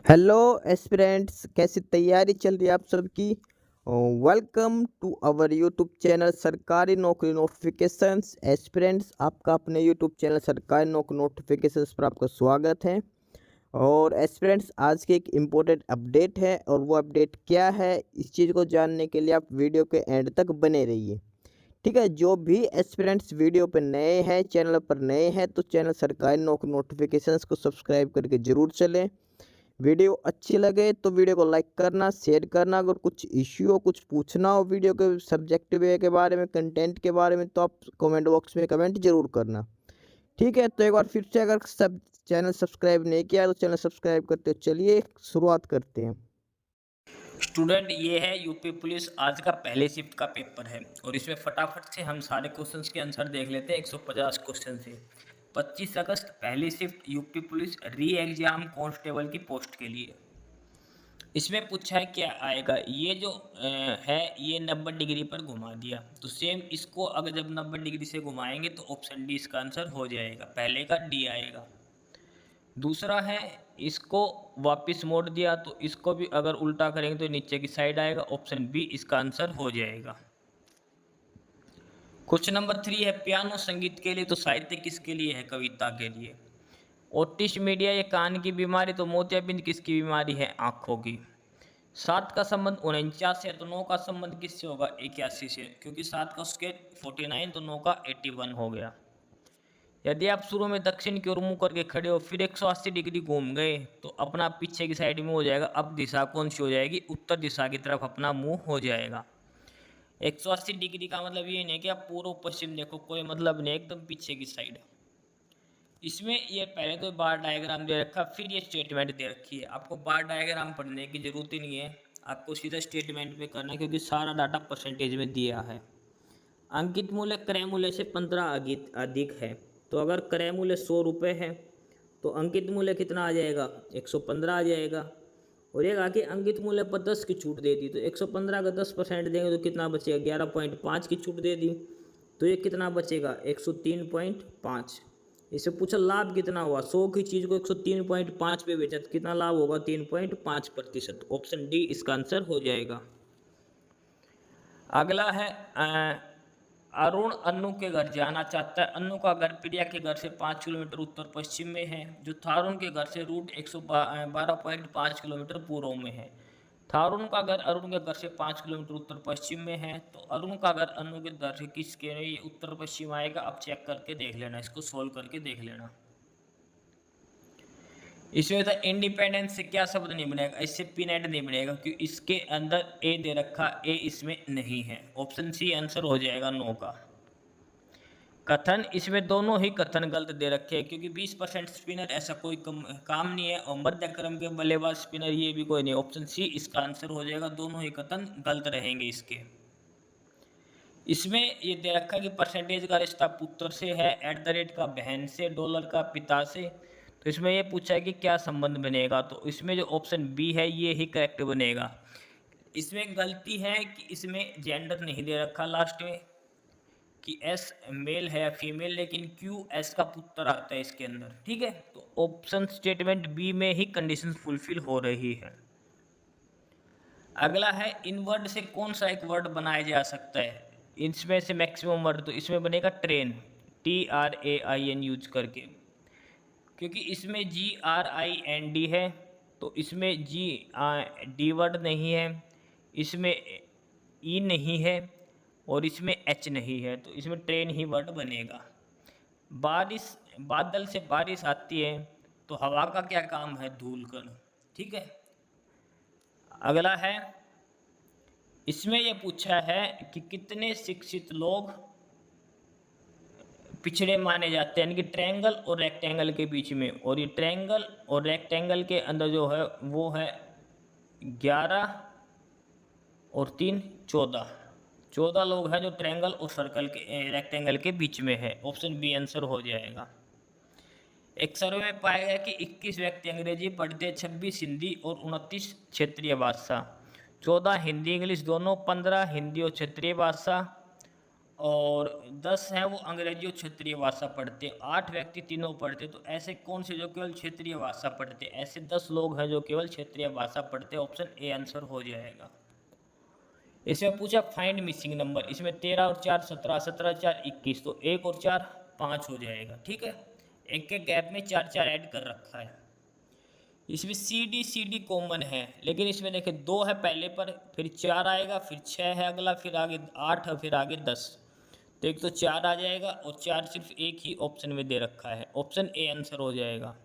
Hello aspirants, कैसी तैयारी चल रही है आप सबकी। Welcome to our YouTube channel सरकारी नौकरी नोटिफिकेशंस। एस्पिरेंट्स, आपका अपने यूट्यूब चैनल सरकारी नौकरी नोटिफिकेशंस पर आपका स्वागत है। और एस्पिरेंट्स, आज की एक इम्पोर्टेंट अपडेट है और वो अपडेट क्या है, इस चीज़ को जानने के लिए आप वीडियो के एंड तक बने रहिए। ठीक है, जो भी एस्पिरेंट्स वीडियो पर नए हैं, चैनल पर नए हैं, तो चैनल सरकारी नौकरी नोटिफिकेशंस को सब्सक्राइब करके ज़रूर चलें। वीडियो अच्छी लगे तो वीडियो को लाइक करना, शेयर करना। अगर कुछ इश्यू हो, कुछ पूछना हो वीडियो के सब्जेक्ट वे के बारे में, कंटेंट के बारे में, तो आप कमेंट बॉक्स में कमेंट जरूर करना। ठीक है, तो एक बार फिर से अगर सब चैनल सब्सक्राइब नहीं किया तो चैनल सब्सक्राइब करते हो। चलिए शुरुआत करते हैं। स्टूडेंट, ये है यूपी पुलिस आज का पहले शिफ्ट का पेपर है और इसमें फटाफट से हम सारे क्वेश्चंस के आंसर देख लेते हैं। 150 क्वेश्चन से 25 अगस्त पहली शिफ्ट यूपी पुलिस री एग्जाम कांस्टेबल की पोस्ट के लिए। इसमें पूछा है क्या आएगा। ये जो है ये 90 डिग्री पर घुमा दिया, तो सेम इसको अगर जब 90 डिग्री से घुमाएंगे तो ऑप्शन डी इसका आंसर हो जाएगा। पहले का डी आएगा। दूसरा है इसको वापस मोड़ दिया, तो इसको भी अगर उल्टा करेंगे तो नीचे की साइड आएगा। ऑप्शन बी इसका आंसर हो जाएगा। क्वेश्चन नंबर 3 है पियानो संगीत के लिए, तो साहित्य किसके लिए है, कविता के लिए। ओटिस मीडिया ये कान की बीमारी, तो मोतियाबिंद किसकी बीमारी है, आंखों की। 7 का संबंध 49 से, तो 9 का संबंध किससे होगा, 81 से, क्योंकि 7 का उसके 49 तो 9 का 81 हो गया। यदि आप शुरू में दक्षिण की ओर मुंह करके खड़े हो, फिर 180 डिग्री घूम गए, तो अपना पीछे की साइड में हो जाएगा। अब दिशा कौन सी हो जाएगी, उत्तर दिशा की तरफ अपना मुंह हो जाएगा। 180 डिग्री का मतलब ये नहीं कि आप पूर्व पश्चिम देखो, कोई मतलब नहीं, एकदम पीछे की साइड। इसमें ये पहले तो बार डायग्राम दे रखा, फिर ये स्टेटमेंट दे रखी है। आपको बार डायग्राम पढ़ने की जरूरत ही नहीं है, आपको सीधा स्टेटमेंट पे करना है, क्योंकि सारा डाटा परसेंटेज में दिया है। अंकित मूल्य क्रय मूल्य से 15 अधिक है, तो अगर क्रय मूल्य 100 रुपये है तो अंकित मूल्य कितना आ जाएगा, 115 आ जाएगा। और एक आगे अंकित मूल्य पर 10 की छूट दे दी, तो 115 का 10% देंगे तो कितना बचेगा, 11.5 की छूट दे दी, तो ये कितना बचेगा, 103.5। इससे पूछा लाभ कितना हुआ, 100 की चीज़ को 103.5 पे बेचा तो कितना लाभ होगा, 3.5%। ऑप्शन डी इसका आंसर हो जाएगा। अगला है अरुण अन्नू के घर जाना चाहता है। अन्नू का घर प्रिया के घर से 5 किलोमीटर उत्तर पश्चिम में है, जो थारून के घर से रूट 112.5 किलोमीटर पूर्व में है। थारून का घर अरुण के घर से 5 किलोमीटर उत्तर पश्चिम में है, तो अरुण का घर अन्नू के घर से किसके ये उत्तर पश्चिम आएगा। अब चेक करके देख लेना, इसको सोल्व करके देख लेना। इसमें था इंडिपेंडेंस से क्या शब्द नहीं बनेगा, इससे पिनेट नहीं बनेगा, क्योंकि इसके अंदर ए दे रखा, ए इसमें नहीं है। ऑप्शन सी आंसर हो जाएगा 9 का। कथन, इसमें दोनों ही कथन गलत दे रखे हैं, क्योंकि 20% स्पिनर ऐसा कोई काम नहीं है, और मध्य क्रम के बल्लेबाज स्पिनर ये भी कोई नहीं। ऑप्शन सी इसका आंसर हो जाएगा। दोनों ही कथन गलत रहेंगे इसके। इसमें ये दे रखा कि परसेंटेज का रिश्ता पुत्र से है, एट द रेट का बहन से, डॉलर का पिता से। तो इसमें ये पूछा है कि क्या संबंध बनेगा, तो इसमें जो ऑप्शन बी है ये ही करेक्ट बनेगा। इसमें गलती है कि इसमें जेंडर नहीं दे रखा लास्ट में, कि एस मेल है या फीमेल, लेकिन क्यू एस का पुत्र आता है इसके अंदर। ठीक है, तो ऑप्शन स्टेटमेंट बी में ही कंडीशन फुलफिल हो रही है। अगला है इन वर्ड से कौन सा एक वर्ड बनाया जा सकता है। इसमें से मैक्सिमम वर्ड, तो इसमें बनेगा ट्रेन, TRAIN यूज करके, क्योंकि इसमें GRIND है, तो इसमें डी वर्ड नहीं है, इसमें ई नहीं है, और इसमें एच नहीं है, तो इसमें ट्रेन ही वर्ड बनेगा। बारिश, बादल से बारिश आती है, तो हवा का क्या काम है, धूल कर। ठीक है, अगला है इसमें यह पूछा है कि कितने शिक्षित लोग पिछड़े माने जाते हैं, यानी कि ट्रायंगल और रेक्टेंगल के बीच में। और ये ट्रायंगल और रेक्टेंगल के अंदर जो है वो है 11 और 3 14। 14 लोग हैं जो ट्रायंगल और सर्कल के रेक्टेंगल के बीच में है। ऑप्शन बी आंसर हो जाएगा। एक सर्वे में पाया गया कि 21 व्यक्ति अंग्रेजी पढ़ते, 26 हिंदी और 29 क्षेत्रीय भाषा, 14 हिंदी इंग्लिश दोनों, 15 हिंदी और क्षेत्रीय भाषा, और 10 हैं वो अंग्रेजी और क्षेत्रीय भाषा पढ़ते, 8 व्यक्ति तीनों पढ़ते। तो ऐसे कौन से जो केवल क्षेत्रीय भाषा पढ़ते? ऐसे 10 लोग हैं जो केवल क्षेत्रीय भाषा पढ़ते। ऑप्शन ए आंसर हो जाएगा। इसमें पूछा फाइंड मिसिंग नंबर, इसमें 13 और 4 17, 17 4 21, तो 1 और 4 5 हो जाएगा। ठीक है, एक के गैप में 4 4 ऐड कर रखा है। इसमें सी डी कॉमन है, लेकिन इसमें देखिए 2 है पहले पर, फिर 4 आएगा, फिर 6 है अगला, फिर आगे 8 है, फिर आगे 10। तो एक तो 4 आ जाएगा, और 4 सिर्फ एक ही ऑप्शन में दे रखा है। ऑप्शन ए आंसर हो जाएगा।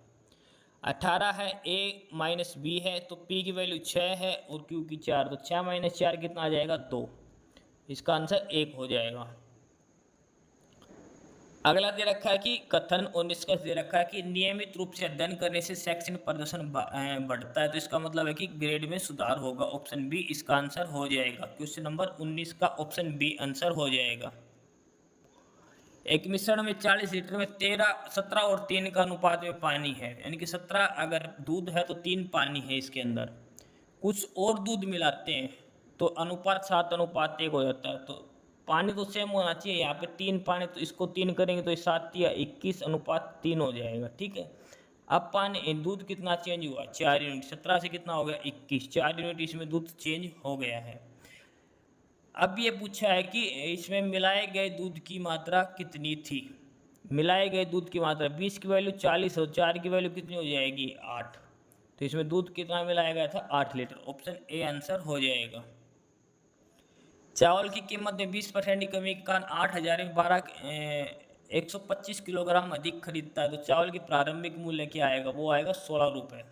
18 है, ए माइनस बी है, तो पी की वैल्यू 6 है और क्यू की 4, तो 6 माइनस 4 कितना आ जाएगा? 2। इसका आंसर 1 हो जाएगा। अगला दे रखा है कि कथन और निष्कर्ष दे रखा है कि नियमित रूप से अध्ययन करने से शैक्षणिक प्रदर्शन बढ़ता है। तो इसका मतलब है कि ग्रेड में सुधार होगा। ऑप्शन बी इसका आंसर हो जाएगा। क्वेश्चन नंबर 19 का ऑप्शन बी आंसर हो जाएगा। एक मिश्रण में 40 लीटर में 17 और 3 का अनुपात में पानी है, यानी कि 17 अगर दूध है तो 3 पानी है इसके अंदर। कुछ और दूध मिलाते हैं तो अनुपात 7:1 हो जाता है। तो पानी तो सेम होना चाहिए, यहाँ पे 3 पानी, तो इसको 3 करेंगे तो 7 या 21:3 हो जाएगा। ठीक है, अब पानी दूध कितना चेंज हुआ? 4 यूनिट। 17 से कितना हो गया? 21। 4 यूनिट इसमें दूध चेंज हो गया है। अब ये पूछा है कि इसमें मिलाए गए दूध की मात्रा कितनी थी? मिलाए गए दूध की मात्रा 20 की वैल्यू 40 और 4 की वैल्यू कितनी हो जाएगी? 8। तो इसमें दूध कितना मिलाया गया था? 8 लीटर। ऑप्शन ए आंसर हो जाएगा। चावल की कीमत में 20% की कमी के कारण 8,000 में 125 किलोग्राम अधिक खरीदता है। तो चावल की प्रारंभिक मूल्य क्या आएगा? वो आएगा 16 रुपये।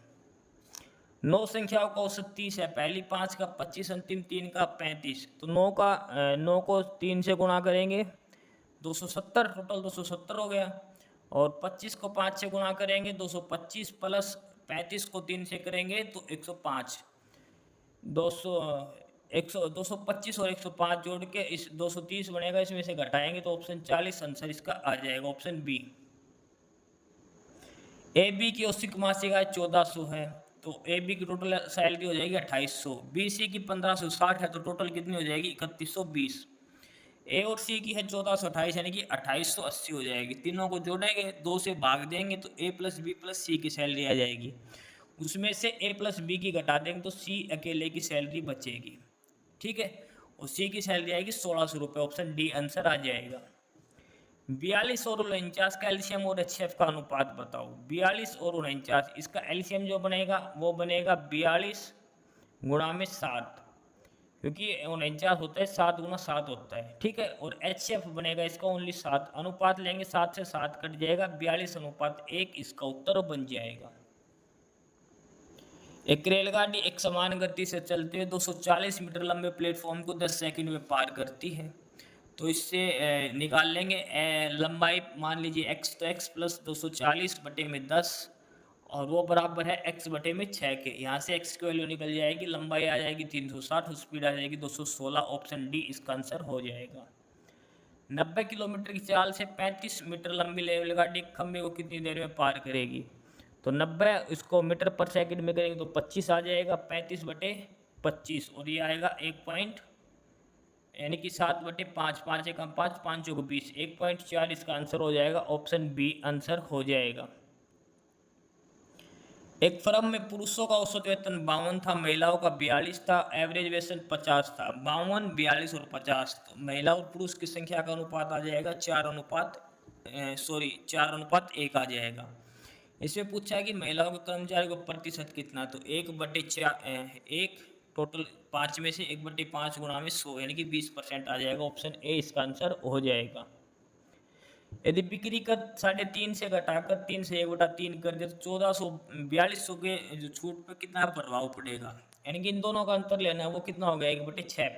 9 संख्याओं का औसत 30 है, पहली 5 का 25, अंतिम 3 का 35। तो 9 को 3 से गुणा करेंगे 270, टोटल 270 हो गया। और 25 को 5 से गुणा करेंगे 225, प्लस 35 को 3 से करेंगे तो 105। 200 225 और 105 जोड़ के इस 230 बनेगा, इसमें से घटाएंगे तो ऑप्शन 40 आंसर इसका आ जाएगा। Option B. ए बी की औसत मासिक आय 1400 है, तो ए बी की टोटल सैलरी हो जाएगी 2800। बी सी की 1560 है, तो टोटल कितनी हो जाएगी? 3120। ए और सी की है 1428, यानी कि 2880 हो जाएगी। तीनों को जोड़ेंगे, 2 से भाग देंगे तो ए प्लस बी प्लस सी की सैलरी आ जाएगी। उसमें से ए प्लस बी की घटा देंगे तो सी अकेले की सैलरी बचेगी। ठीक है, और सी की सैलरी आएगी 1600 रुपये। ऑप्शन डी आंसर आ जाएगा। 42 और 49 का एलसीएम और एचसीएफ का अनुपात बताओ। 42 और 49, इसका एलसीएम जो बनेगा वो बनेगा 42 गुणा में 7, क्योंकि 49 होता है 7 गुना 7 होता है। ठीक है, और एचसीएफ बनेगा इसका ओनली 7। अनुपात लेंगे 7 से 7 कट जाएगा, 42:1 इसका उत्तर बन जाएगा। एक रेलगाड़ी एक समान गति से चलते हुए 240 मीटर लंबे प्लेटफॉर्म को 10 सेकंड में पार करती है। तो इससे निकाल लेंगे लंबाई, मान लीजिए x, तो x प्लस 240/10, और वो बराबर है x बटे में 6 के। यहाँ से x की वैल्यू निकल जाएगी, लंबाई आ जाएगी 360, स्पीड आ जाएगी 216। ऑप्शन डी इसका आंसर हो जाएगा। 90 किलोमीटर की चाल से 35 मीटर लंबी रेलगाड़ी खंभे को कितनी देर में पार करेगी? तो 90 इसको मीटर पर सेकंड में करेंगे तो 25 आ जाएगा, 35/25, और ये आएगा 1 पॉइंट, यानी कि 7/5, 5 एकम 5, 5 चौक 20, 1.4 इसका आंसर हो जाएगा। ऑप्शन बी आंसर हो जाएगा। एक फर्म में पुरुषों का औसत वेतन 52 था, महिलाओं का 42 था, एवरेज वेतन 50 था। 52, 42 और 50, तो महिला और पुरुष की संख्या का अनुपात आ जाएगा 4:1 आ जाएगा। इसमें पूछा है कि महिलाओं के कर्मचारी को प्रतिशत कितना, तो 1/4, 1 टोटल 5 में से 1/5 गुणा में 100, यानी कि 20% आ जाएगा। ऑप्शन ए इसका आंसर हो जाएगा। यदि बिक्री का 3.5 से घटाकर 3 से 1/3 कर दे तो 1442 के जो छूट पर कितना प्रभाव पड़ेगा? यानी कि इन दोनों का अंतर लेना है, वो कितना हो गया? 1/6।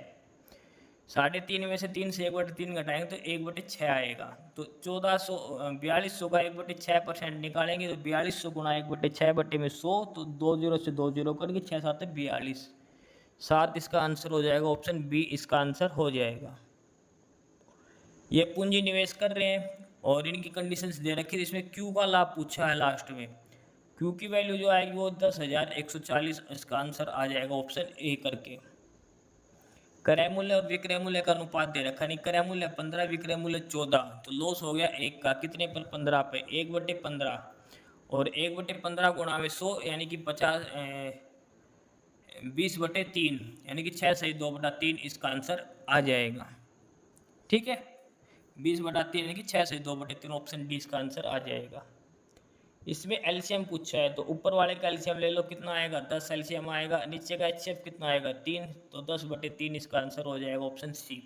3.5 में से 3 से 1/3 घटाएंगे तो 1/6 आएगा। तो 4200 का 1/6% निकालेंगे तो 4200 गुणा 1/6/100, तो 2 जीरो से 2 जीरो करके 6 7 42, 7 इसका आंसर हो जाएगा। ऑप्शन बी इसका आंसर हो जाएगा। ये पूंजी निवेश कर रहे हैं और इनकी कंडीशंस दे रखी है। इसमें क्यू का लाभ पूछा है लास्ट में। क्यू की वैल्यू जो आएगी वो 10,140, इसका आंसर आ जाएगा ऑप्शन ए करके। क्रय मूल्य और विक्रय मूल्य का अनुपात दे रखा, नहीं क्रय मूल्य 15, विक्रय मूल्य 14, तो लॉस हो गया 1 का, कितने पर 15 पे, 1/15, और 1/15 गुणा में 100 यानी कि 20/3 यानी कि 6 सही 2/3 इसका आंसर आ जाएगा। ठीक है, 20/3 यानी कि 6 सही 2/3 ऑप्शन डी इसका आंसर आ जाएगा। इसमें एलसीएम पूछा है तो ऊपर वाले का एलसीएम ले लो, कितना आएगा 10 एलसीएम आएगा, नीचे का एचसीएफ कितना आएगा 3, तो 10/3 इसका आंसर हो जाएगा ऑप्शन सी।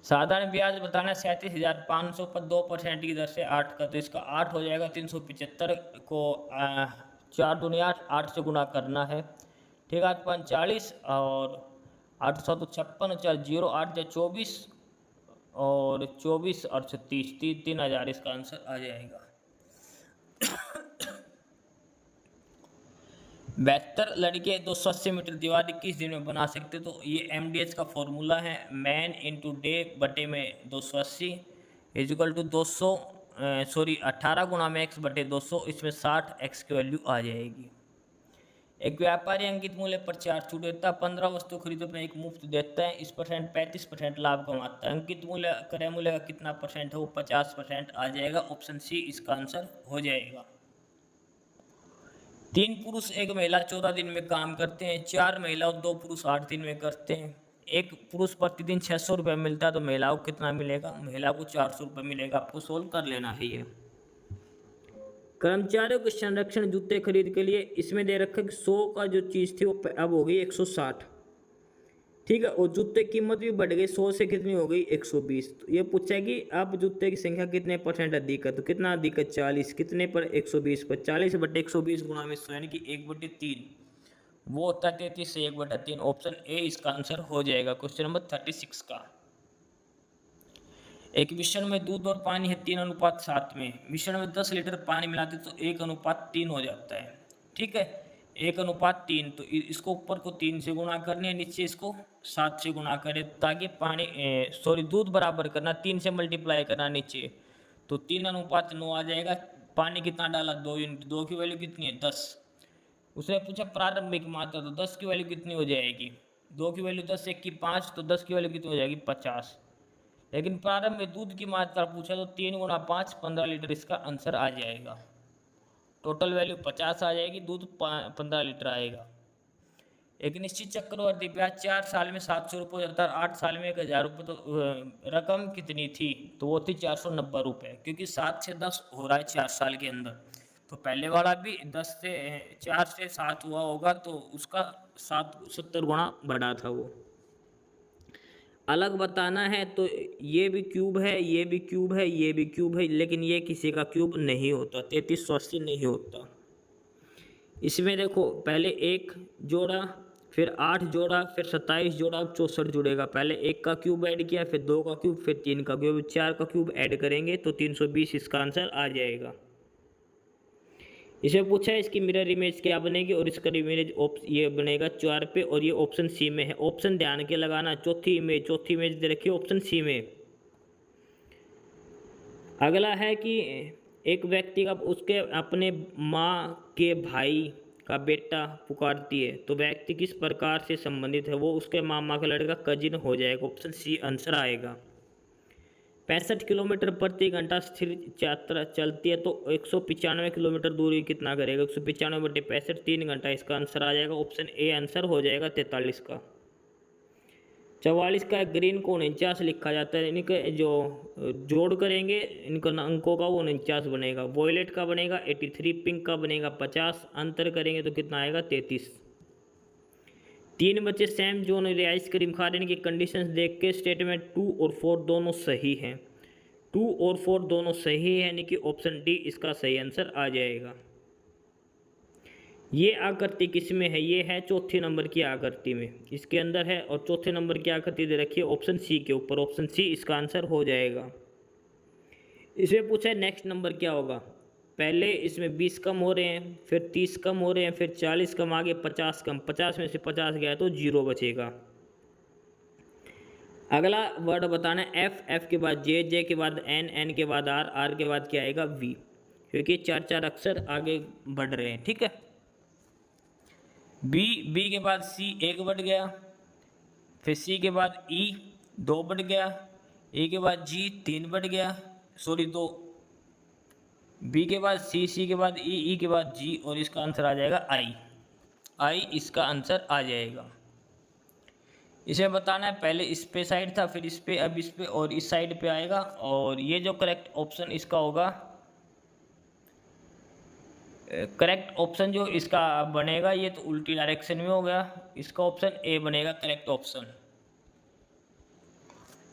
साधारण ब्याज बताना 37,500 पर 2% की दर से 8 का, तो इसका 8 हो जाएगा, 375 को 4 दूनी 8, 8 से गुणा करना है। ठीक है, 8 5 40 और 8 7 56, 4 0 8 24 और 24 और 36 3,000 इसका आंसर आ जाएगा। 72 लड़के 280 मीटर दीवार 21 दिन में बना सकते, तो ये MDH का फॉर्मूला है, मैन इंटू डे बटे में 280 इजिकल टू 200 सॉरी 18 गुणा में x बटे 200, इसमें 60 x की वैल्यू आ जाएगी। एक व्यापारी अंकित मूल्य पर 4 छूट देता है, 15 वस्तु खरीदो पर 1 मुफ्त देता है, इस परसेंट 35% लाभ कमाता है, अंकित मूल्य क्रय मूल्य का कितना परसेंट है, वो 50% आ जाएगा, ऑप्शन सी इसका आंसर हो जाएगा। 3 पुरुष 1 महिला 14 दिन में काम करते हैं, 4 महिला और 2 पुरुष 8 दिन में करते हैं, एक पुरुष प्रतिदिन 600 रुपये मिलता है, तो महिलाओं को कितना मिलेगा, महिला को 400 रुपये मिलेगा, आपको सोल्व कर लेना है ये। कर्मचारियों के संरक्षण जूते खरीद के लिए इसमें दे रखा कि 100 का जो चीज़ थी वो अब हो गई 160। ठीक है, और जूते की कीमत भी बढ़ गई, 100 से कितनी हो गई 120। तो ये पूछा है कि अब जूते की संख्या कितने परसेंट अधिक है, तो कितना अधिक है 40, कितने पर 120 पर, 40/120 गुणा में 100 यानी कि 1/3, वो होता है 33 से 1/3, ऑप्शन ए इसका आंसर हो जाएगा क्वेश्चन नंबर 36 का। एक मिश्रण में दूध और पानी है 3:7 में, मिश्रण में 10 लीटर पानी मिलाते तो 1:3 हो जाता है। ठीक है, 1:3, तो इसको ऊपर को 3 से गुणा करने है, नीचे इसको 7 से गुणा करें, ताकि पानी सॉरी दूध बराबर करना, 3 से मल्टीप्लाई करना नीचे, तो 3:9 आ जाएगा। पानी कितना डाला 2 यूनिट, 2 की वैल्यू कितनी है 10। उसने पूछा प्रारंभिक मात्रा, तो 10 की वैल्यू कितनी हो जाएगी, 2 की वैल्यू 10 1 की 5, तो 10 की वैल्यू कितनी हो जाएगी 50। लेकिन प्रारंभ में दूध की मात्रा पूछा तो 3 × 5 15 लीटर इसका आंसर आ जाएगा। टोटल वैल्यू 50 आ जाएगी, दूध 15 लीटर आएगा। एक निश्चित चक्रवर्ती ब्याज 4 साल में 700 रुपये हो जाता है, 8 साल में 1000 रुपये, तो रकम कितनी थी, तो वो थी 490 रुपये, क्योंकि 7 से 10 हो रहा है 4 साल के अंदर, तो पहले वाला भी 4 से 7 हुआ होगा, तो उसका 70 गुणा बढ़ा था वो। अलग बताना है तो ये भी क्यूब है, ये भी क्यूब है, ये भी क्यूब है, लेकिन ये किसी का क्यूब नहीं होता, 3380 नहीं होता। इसमें देखो पहले 1 जोड़ा, फिर 8 जोड़ा, फिर 27 जोड़ा, अब 64 जुड़ेगा। पहले 1 का क्यूब ऐड किया, फिर 2 का क्यूब, फिर 3 का क्यूब, 4 का क्यूब ऐड करेंगे तो 320 इसका आंसर आ जाएगा। इसे पूछा है इसकी मिरर इमेज क्या बनेगी, और इसका इमेज ये बनेगा 4 पे, और ये ऑप्शन सी में है। ऑप्शन ध्यान के लगाना, चौथी इमेज दे रखी है ऑप्शन सी में। अगला है कि एक व्यक्ति का उसके अपने माँ के भाई का बेटा पुकारती है, तो व्यक्ति किस प्रकार से संबंधित है, वो उसके मामा का लड़का कजिन हो जाएगा, ऑप्शन सी आंसर आएगा। 65 किलोमीटर प्रति घंटा स्थिर यात्रा चलती है, तो 195 किलोमीटर दूरी कितना करेगा, 195/65 3 घंटा इसका आंसर आ जाएगा, ऑप्शन ए आंसर हो जाएगा 43 का। 44 का ग्रीन को 49 लिखा जाता है, इनके जो जोड़ करेंगे इनका अंकों का वो 49 बनेगा। वॉयलेट का बनेगा 83, पिंक का बनेगा 50, अंतर करेंगे तो कितना आएगा 33। 3 बच्चे सैम जोन रिहाइश करीम खा रहे हैं, इनकी कंडीशंस देख के स्टेटमेंट 2 और 4 दोनों सही हैं, 2 और 4 दोनों सही है, यानी कि ऑप्शन डी इसका सही आंसर आ जाएगा। ये आकृति किस में है, ये है चौथे नंबर की आकृति में, इसके अंदर है, और चौथे नंबर की आकृति दे रखी है ऑप्शन सी के ऊपर, ऑप्शन सी इसका आंसर हो जाएगा। इसमें पूछा है नेक्स्ट नंबर क्या होगा, पहले इसमें 20 कम हो रहे हैं, फिर 30 कम हो रहे हैं, फिर 40 कम, आगे 50 कम, 50 में से 50 गया तो 0 बचेगा। अगला वर्ड बताना है एफ के बाद जे के बाद एन के बाद आर के बाद क्या आएगा वी, क्योंकि 4 अक्षर आगे बढ़ रहे हैं। ठीक है, बी के बाद सी 1 बढ़ गया, फिर सी के बाद ई 2 बढ़ गया, ए के बाद जी 3 बढ़ गया, सॉरी 2, बी के बाद सी, सी के बाद ई के बाद जी, और इसका आंसर आ जाएगा आई। आई इसका आंसर आ जाएगा। इसमें बताना है पहले इस पे साइड था, फिर इस पे, अब इस पे, और इस साइड पे आएगा। और ये जो करेक्ट ऑप्शन इसका होगा, करेक्ट ऑप्शन जो इसका बनेगा ये तो उल्टी डायरेक्शन में हो गया, इसका ऑप्शन ए बनेगा करेक्ट ऑप्शन।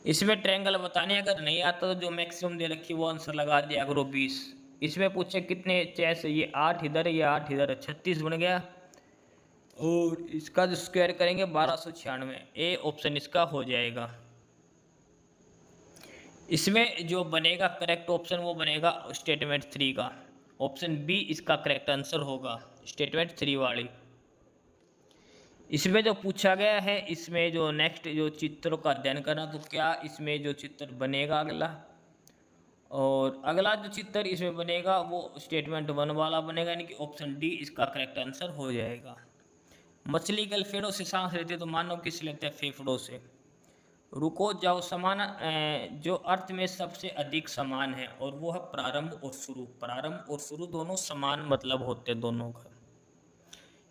इसमें ट्रायंगल बताने अगर नहीं आता तो जो मैक्सिमम दे रखी वो आंसर लगा दिया करो 20। इसमें पूछे कितने चेस है, ये 8 इधर है, ये 8 इधर है, 36 बन गया। और इसका जो स्क्वायर करेंगे 1296, ए ऑप्शन इसका हो जाएगा। इसमें जो बनेगा करेक्ट ऑप्शन वो बनेगा स्टेटमेंट 3 का, ऑप्शन बी इसका करेक्ट आंसर होगा, स्टेटमेंट 3 वाली। इसमें जो पूछा गया है, इसमें जो नेक्स्ट जो चित्रों का अध्ययन करना, तो क्या इसमें जो चित्र बनेगा अगला, और अगला जो चित्र इसमें बनेगा वो स्टेटमेंट 1 वाला बनेगा, यानी कि ऑप्शन डी इसका करेक्ट आंसर हो जाएगा। मछली गलफेड़ों से सांस लेते तो मानव किस लेते हैं, फेफड़ों से। रुको जाओ समान जो अर्थ में सबसे अधिक समान है, और वो है प्रारंभ और शुरू। प्रारंभ और शुरू दोनों समान मतलब होते हैं दोनों का।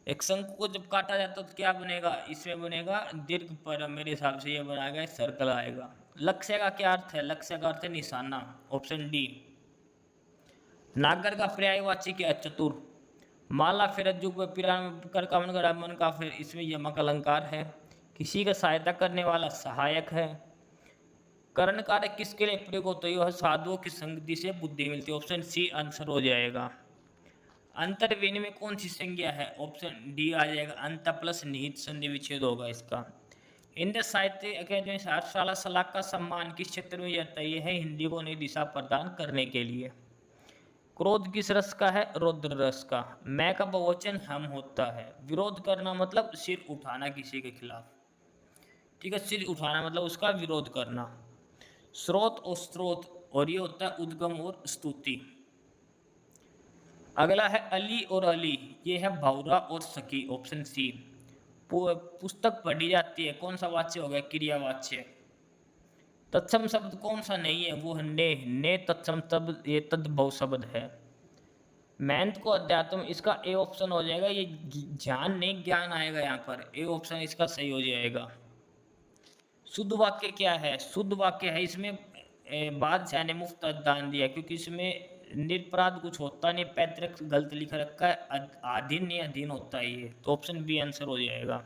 एक शंकु को जब काटा जाता तो क्या बनेगा, इसमें बनेगा दीर्घ, पर मेरे हिसाब से ये बनाएगा सर्कल आएगा। लक्ष्य का क्या अर्थ है, लक्ष्य का अर्थ है निशाना, ऑप्शन डी। नागर का पर्यायवाची क्या है, चतुर। माला फिर रज्जु कर का मन का फिर, इसमें यमक अलंकार है। किसी का सहायता करने वाला सहायक है। करण कार्य किसके लिए प्रयोग होता है, यह साधुओं की संगति से बुद्धि मिलती है, ऑप्शन सी आंसर हो जाएगा। अंतर्वेनी में कौन सी संज्ञा है, ऑप्शन डी आ जाएगा, अंत प्लस निहित संधि विच्छेद होगा इसका। हिंदी साहित्य अकादमी शाला सलाह का सम्मान किस क्षेत्र में जाता है, यह है हिंदी को नई दिशा प्रदान करने के लिए। क्रोध किस रस का है, रौद्र रस का। मैं का बहुवचन हम होता है। विरोध करना मतलब सिर उठाना किसी के खिलाफ, ठीक है, सिर उठाना मतलब उसका विरोध करना। स्रोत और स्रोत, और ये होता है उद्गम और स्तुति। अगला है अली और अली, ये है भौरा और सखी, ऑप्शन सी। पुस्तक पढ़ी जाती है, कौन सा वाच्य हो गया, क्रियावाच्य। तत्सम शब्द कौन सा नहीं है, वो है ने तत्सम शब्द, ये तद्भव शब्द है। मेहनत को अध्यात्म, इसका ए ऑप्शन हो जाएगा, ये ध्यान नहीं ज्ञान आएगा यहाँ पर, ए ऑप्शन इसका सही हो जाएगा। शुद्ध वाक्य क्या है, शुद्ध वाक्य है इसमें बादशाह ने मुफ्त दान दिया, क्योंकि इसमें निरपराध कुछ होता नहीं, पैतृक गलत लिख रखा है, अधीन नहीं अधीन होता है ये, तो ऑप्शन बी आंसर हो जाएगा।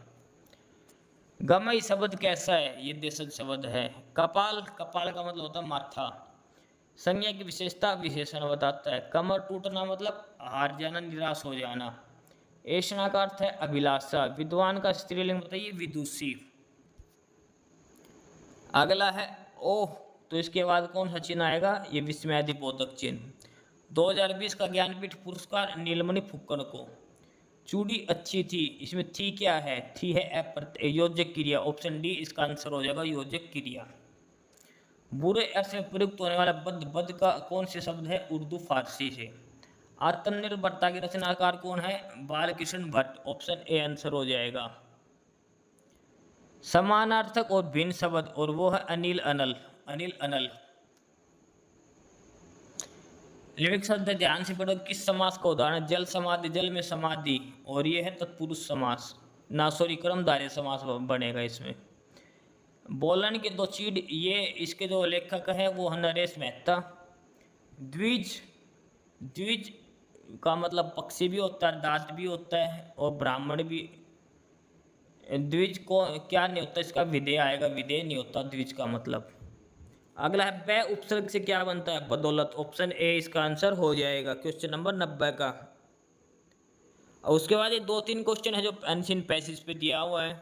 गमई शब्द कैसा है, ये देशज शब्द है। कपाल, कपाल का मतलब होता है माथा। संज्ञा की विशेषता विशेषण बताता है। कमर टूटना मतलब हार जाना, निराश हो जाना। ऐषणा का अर्थ है अभिलाषा। विद्वान का स्त्रीलिंग बताइए, विदुषी। अगला है ओह, तो इसके बाद कौन सा चिन्ह आएगा, ये विस्मयादिबोधक चिन्ह। 2020 का ज्ञानपीठ पुरस्कार नीलमणि फुक्कड़ को। चूड़ी अच्छी थी, इसमें थी क्या है, थी है योजक क्रिया, ऑप्शन डी इसका आंसर हो जाएगा, योजक क्रिया। बुरे अर्थ में प्रयुक्त होने वाला बद, बद का कौन से शब्द है, उर्दू फारसी से। आत्मनिर्भरता के रचनाकार कौन है, Balkrishna Bhatt, option A answer हो जाएगा। समानार्थक और भिन्न शब्द, और वो है अनिल अनल, अनिल अनल। लिविक शब्द ध्यान से पढ़ो, किस समास का उदाहरण, जल समाधि, जल में समाधि, और ये है तत्पुरुष समास, ना सॉरी कर्मधारय समास बनेगा इसमें। बोलन के दो चीड़, ये इसके जो लेखक है वो है नरेश मेहता। द्विज, द्विज का मतलब पक्षी भी होता है, दांत भी होता है, और ब्राह्मण भी। द्विज को क्या नहीं होता, इसका विधेय आएगा, विधेय नहीं होता द्विज का मतलब। अगला है बै उपसर्ग से क्या बनता है, बदौलत, ऑप्शन ए इसका आंसर हो जाएगा, क्वेश्चन नंबर 90 का। और उसके बाद ये 2-3 क्वेश्चन है जो एंशिएंट पैसेज पे दिया हुआ है।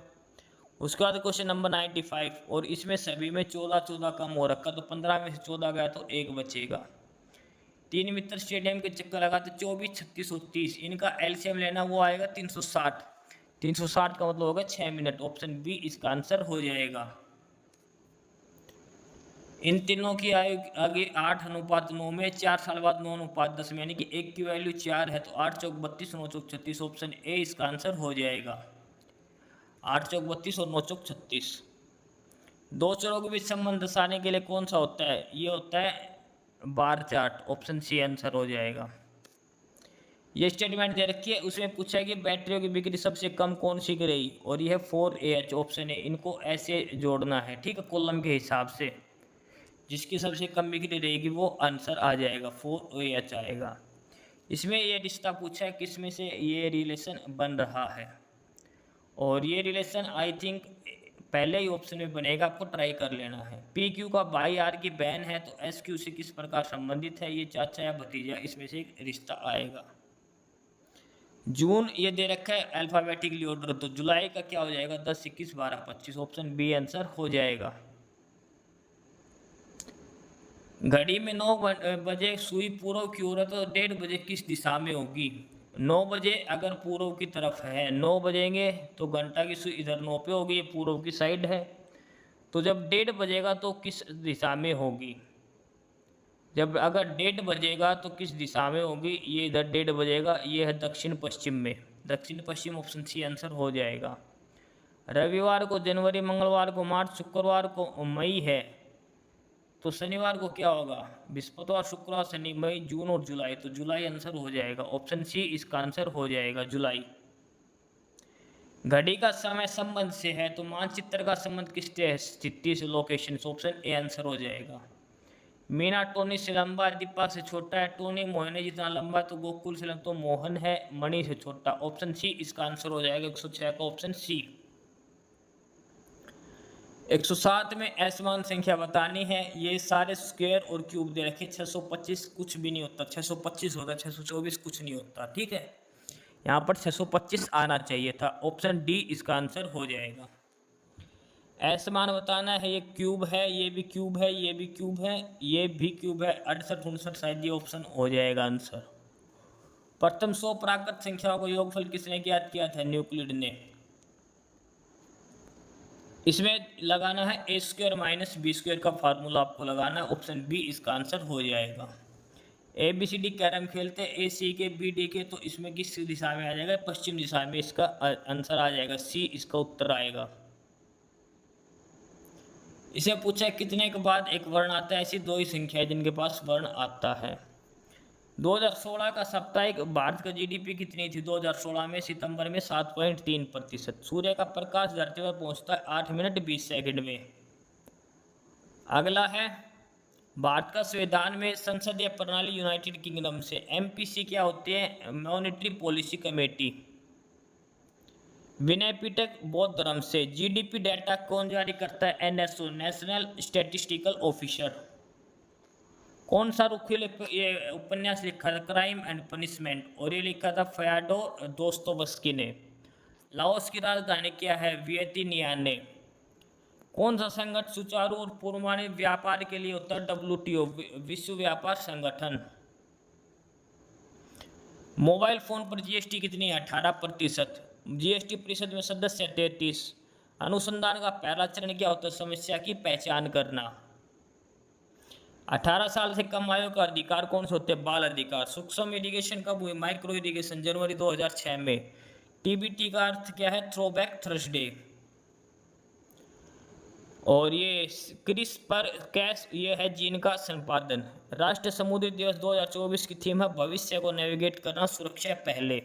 उसके बाद क्वेश्चन नंबर 95, और इसमें सभी में 14 कम हो रखा, तो 15 में से 14 गया तो 1 बचेगा। 3 मित्र स्टेडियम के चक्कर लगाते 24, 36 और 30, इनका एलसीएम लेना वो आएगा 360। 360 का मतलब होगा 6 मिनट, ऑप्शन बी इसका आंसर हो जाएगा। इन तीनों की आयु आगे 8:9 में, 4 साल बाद 9:10 में, यानी कि 1 की वैल्यू 4 है, तो 8 चौक 32, 9 चौक 36, ऑप्शन ए इसका आंसर हो जाएगा। 8 चौक 32 और 9 चौक 36। दो चरों के बीच संबंध दर्शाने के लिए कौन सा होता है, ये होता है bar chart. Option C answer हो जाएगा। ये स्टेटमेंट दे रखी है, उसमें पूछा है कि बैटरियों की बिक्री सबसे कम कौन सी की रही, और यह 4AH ऑप्शन है। इनको ऐसे जोड़ना है, ठीक है, कॉलम के हिसाब से। जिसकी सबसे कम बिक्री रहेगी वो आंसर आ जाएगा, 4AH आएगा। इसमें ये रिश्ता पूछा है किस में से ये रिलेशन बन रहा है, और ये रिलेशन आई थिंक पहले ही ऑप्शन में बनेगा, आपको ट्राई कर लेना है। PQ का भाई R की बहन है, तो SQ से किस प्रकार संबंधित है, ये चाचा या भतीजा, इसमें से एक रिश्ता आएगा। जून ये दे रखा है अल्फाबेटिकली ऑर्डर, तो जुलाई का क्या हो जाएगा, 10, 21, 12, 25, ऑप्शन बी आंसर हो जाएगा। घड़ी में 9 बजे सुई पूर्व की ओर है, तो 1:30 बजे किस दिशा में होगी। 9 बजे अगर पूर्व की तरफ है, 9 बजेंगे तो घंटा की सुई इधर 9 पे होगी, ये पूर्व की साइड है। तो जब 1:30 बजेगा तो किस दिशा में होगी, जब अगर 1:30 बजेगा तो किस दिशा में होगी, ये इधर 1:30 बजेगा, ये है दक्षिण पश्चिम में, दक्षिण पश्चिम, ऑप्शन सी आंसर हो जाएगा। रविवार को जनवरी, मंगलवार को मार्च, शुक्रवार को मई है, तो शनिवार को क्या होगा, बृहस्पतिवार, शुक्रवार, शनि, मई, जून और जुलाई, तो जुलाई आंसर हो जाएगा। ऑप्शन सी इसका आंसर हो जाएगा, जुलाई। घड़ी का समय संबंध से है, तो मानचित्र का संबंध किससे है, स्थिति से, लोकेशन से, ऑप्शन ए आंसर हो जाएगा। मीना टोनी से लंबा है, दीपा से छोटा है, टोनी मोहन जितना लंबा है, तो गोकुल से लंबा, तो मोहन है मणि से छोटा, ऑप्शन सी इसका आंसर हो जाएगा। 106 का ऑप्शन सी। 107 में असमान संख्या बतानी है, ये सारे स्क्वायर और क्यूब दे रखे। 625 कुछ भी नहीं होता, 625 होता, 624 कुछ नहीं होता, ठीक है। यहाँ पर 625 आना चाहिए था, ऑप्शन डी इसका आंसर हो जाएगा। असमान बताना है, ये क्यूब है, ये भी क्यूब है, ये भी क्यूब है, ये भी क्यूब है, 68, 59 शायद ये ऑप्शन हो जाएगा आंसर। प्रथम 100 प्राकृत संख्याओं को योगफल किसने ज्ञात किया था, न्यूक्लिड ने। इसमें लगाना है A² माइनस B² का फार्मूला आपको लगाना है, ऑप्शन बी इसका आंसर हो जाएगा। ABCD कैरम खेलते हैं, AC के BD के, तो इसमें किस दिशा में आ जाएगा, पश्चिम दिशा में, इसका आंसर आ जाएगा, सी इसका उत्तर आएगा। इसे पूछा है कितने के बाद एक वर्ण आता है, ऐसी दो ही संख्या है जिनके पास वर्ण आता है। 2016 का साप्ताहिक भारत का GDP कितनी थी 2016 में, सितंबर में 7.3%। सूर्य का प्रकाश धरती पर पहुंचता है 8 मिनट 20 सेकंड में। अगला है भारत का संविधान में संसदीय प्रणाली यूनाइटेड किंगडम से, MPC क्या होती है, monetary policy committee. Vinaya Pitaka बौद्ध धर्म से। GDP डाटा कौन जारी करता है, NSO, नेशनल स्टैटिस्टिकल ऑफिसर। कौन सा रुखिल ये उपन्यास लिखा था, क्राइम एंड पनिशमेंट, और ये लिखा था फ्योडोर दोस्तोवस्की ने। लाओस की राजधानी क्या है, वियतनाम ने। कौन सा संगठन सुचारू और पूर्णमानी व्यापार के लिए होता है, WTO, विश्व व्यापार संगठन। मोबाइल फोन पर GST कितनी है, 18%। GST परिषद में सदस्य 33। अनुसंधान का पहला चरण क्या होता है, समस्या की पहचान करना। 18 साल से कम आयु का अधिकार कौन से होते हैं, बाल अधिकार। सूक्ष्म इरिगेशन कब हुई, माइक्रो इरिगेशन, जनवरी 2006 में। TBT का अर्थ क्या है, थ्रोबैक थर्सडे। और ये क्रिस्पर कैस ये है जीन का संपादन। राष्ट्रीय समुद्री दिवस 2024 की थीम है भविष्य को नेविगेट करना, सुरक्षा पहले,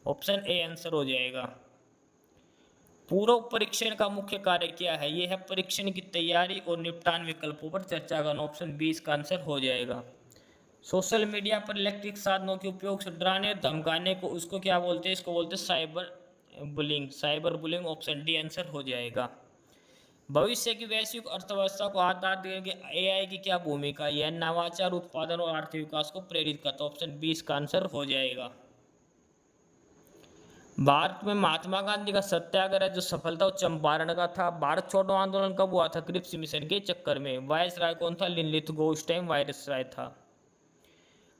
ऑप्शन ए आंसर हो जाएगा। पूर्व परीक्षण का मुख्य कार्य क्या है, यह है परीक्षण की तैयारी और निपटान विकल्पों पर चर्चा करना, ऑप्शन बी इसका आंसर हो जाएगा। सोशल मीडिया पर इलेक्ट्रिक साधनों के उपयोग से डराने धमकाने को उसको क्या बोलते हैं, इसको बोलते हैं cyber bullying, cyber bullying, option D answer हो जाएगा। भविष्य की वैश्विक अर्थव्यवस्था को आधार देने के AI की क्या भूमिका, यह नवाचार, उत्पादन और आर्थिक विकास को प्रेरित करता, ऑप्शन बी इसका आंसर हो जाएगा। भारत में महात्मा गांधी का सत्याग्रह जो सफल था वो चंपारण का था। भारत छोड़ो आंदोलन कब हुआ था, क्रिप्स मिशन के चक्कर में। वायसराय कौन था, लिनलिथगो उस टाइम वायसराय था।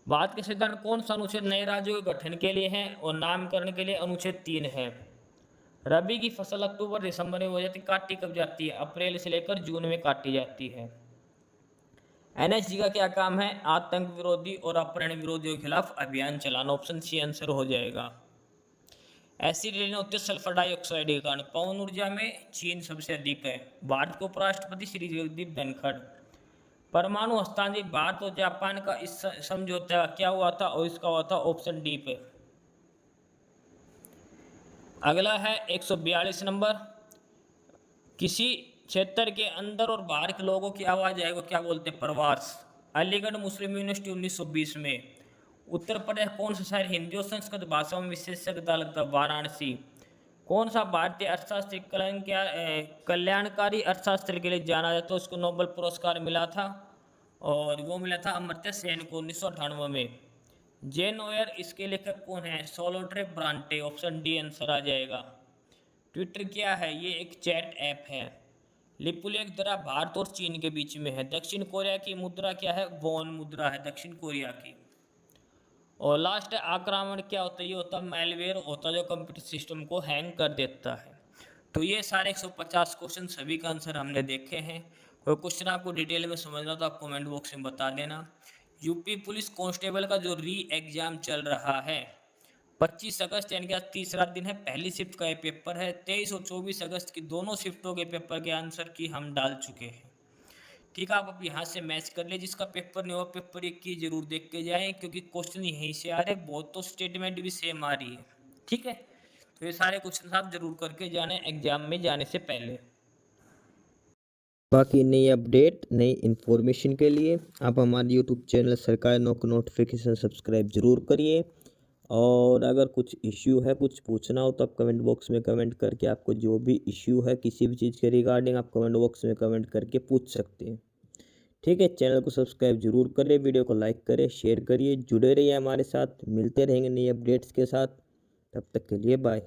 भारत के संविधान कौन सा अनुच्छेद नए राज्यों के गठन के लिए है और नामकरण के लिए अनुच्छेद 3 है। रबी की फसल अक्टूबर दिसंबर में हो जाती है, काटी कब जाती है, अप्रैल से लेकर जून में काटी जाती है। NSG का क्या काम है, आतंक विरोधी और अपहरण विरोधियों के खिलाफ अभियान चलाना, ऑप्शन सी आंसर हो जाएगा। एसिड रेन होते हैं सल्फर डाइऑक्साइड के कारण। पवन ऊर्जा में चीन सबसे अधिक है। भारत के उपराष्ट्रपति श्री जगदीप धनखड़। परमाणु हस्तांतरण भारत और जापान का इस समझौता क्या हुआ था और इसका हुआ था ऑप्शन डी पे। अगला है 142 नंबर। किसी क्षेत्र के अंदर और बाहर के लोगों की आवाज आएगा क्या बोलते हैं? प्रवास। अलीगढ़ मुस्लिम यूनिवर्सिटी 1920 में। उत्तर प्रदेश कौन सा शहर हिंदी और संस्कृत भाषा में विशेषज्ञ अदालत? वाराणसी। कौन सा भारतीय अर्थशास्त्री कल्याणकारी अर्थशास्त्र के लिए जाना जाता है? उसको नोबेल पुरस्कार मिला था और वो मिला था अमर्त्य सेन को 1998 में। जेन ओयर इसके लेखक कौन है? सोलोट्रे ब्रांटे। ऑप्शन डी आंसर आ जाएगा। ट्विटर क्या है? ये एक चैट ऐप है। लिपुलेख दरा भारत और चीन के बीच में है। दक्षिण कोरिया की मुद्रा क्या है? वॉन मुद्रा है दक्षिण कोरिया की। और लास्ट आक्रमण क्या होता है? ये होता है मेलवेयर होता है जो कंप्यूटर सिस्टम को हैंग कर देता है। तो ये सारे 150 क्वेश्चन सभी का आंसर हमने देखे हैं। कोई क्वेश्चन आपको डिटेल में समझना तो आप कमेंट बॉक्स में बता देना। यूपी पुलिस कांस्टेबल का जो री एग्जाम चल रहा है 25 अगस्त यानी कि आज तीसरा दिन है, पहली शिफ्ट का ये पेपर है। 23 और 24 अगस्त की दोनों शिफ्टों के पेपर के आंसर की हम डाल चुके हैं। ठीक है, आप अब यहाँ से मैच कर ले। जिसका पेपर नहीं हुआ पेपर एक की जरूर देख के जाएं क्योंकि क्वेश्चन यहीं से आ रहे हैं। बहुत तो स्टेटमेंट भी सेम आ रही है। ठीक है, तो ये सारे क्वेश्चन आप जरूर करके जाने एग्जाम में जाने से पहले। बाकी नई अपडेट नई इन्फॉर्मेशन के लिए आप हमारे यूट्यूब चैनल सरकारी नौकरी नोटिफिकेशन सब्सक्राइब जरूर करिए। और अगर कुछ इश्यू है, कुछ पूछना हो तो आप कमेंट बॉक्स में कमेंट करके आपको जो भी इश्यू है किसी भी चीज़ के रिगार्डिंग आप कमेंट बॉक्स में कमेंट करके पूछ सकते हैं। ठीक है, चैनल को सब्सक्राइब जरूर करें, वीडियो को लाइक करें, शेयर करिए, जुड़े रहिए हमारे साथ। मिलते रहेंगे नई अपडेट्स के साथ। तब तक के लिए बाय।